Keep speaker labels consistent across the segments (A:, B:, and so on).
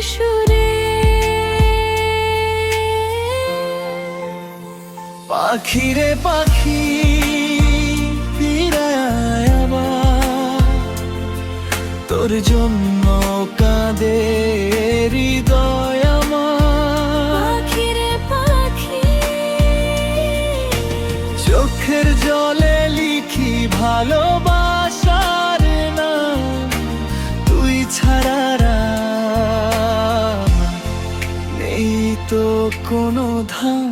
A: সুরে।
B: পাখি রে পাখি ফিরে আয় আবার, তোর জন্য কাঁদে হৃদয় আমার।
A: পাখি রে পাখি,
B: চোখের জলে লিখি ভালোবাসার নাম, তুই ছাড়া নেই তো কোনো ধাম।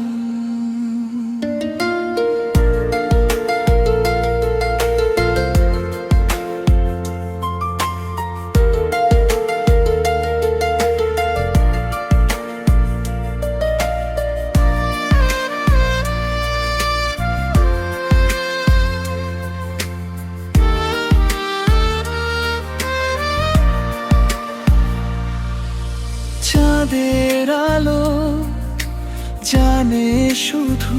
B: চাঁদের আলো জানে শুধু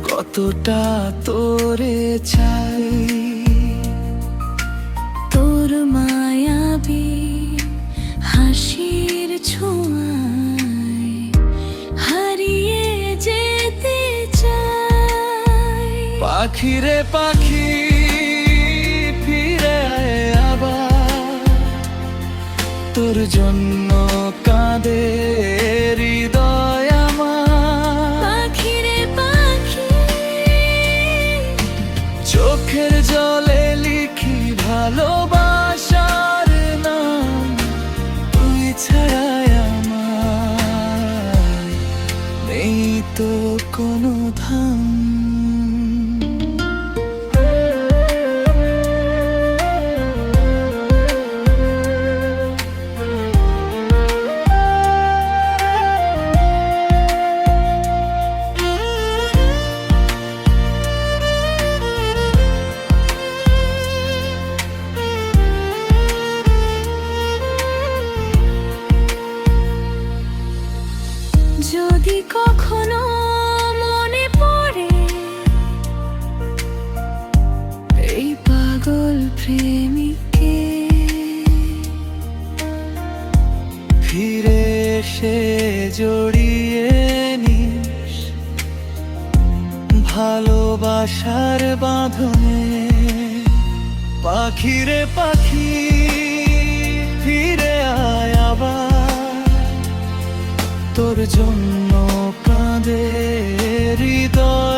B: কতটা তোরে চাই,
A: তোর মায়াবী হাসির ছোঁয়ায় হারিয়ে যেতে চাই।
B: পাখি রে পাখি ফিরে আয় আবার, তোর জন্য কাঁদে হৃদয় আমার।
A: পাখি রে পাখি,
B: চোখের জলে লিখি ভালোবাসার নাম, তুই ছাড়াই আমার নেই তো কোনো ধাম।
A: যদি কখনো মনে পড়ে এই পাগল প্রেমিককে,
B: ফিরে এসে জড়িয়ে নিস ভালোবাসার বাঁধনে। পাখি রে পাখি ফিরে আয় আবার, তোর জন্য কাঁদে হৃদয়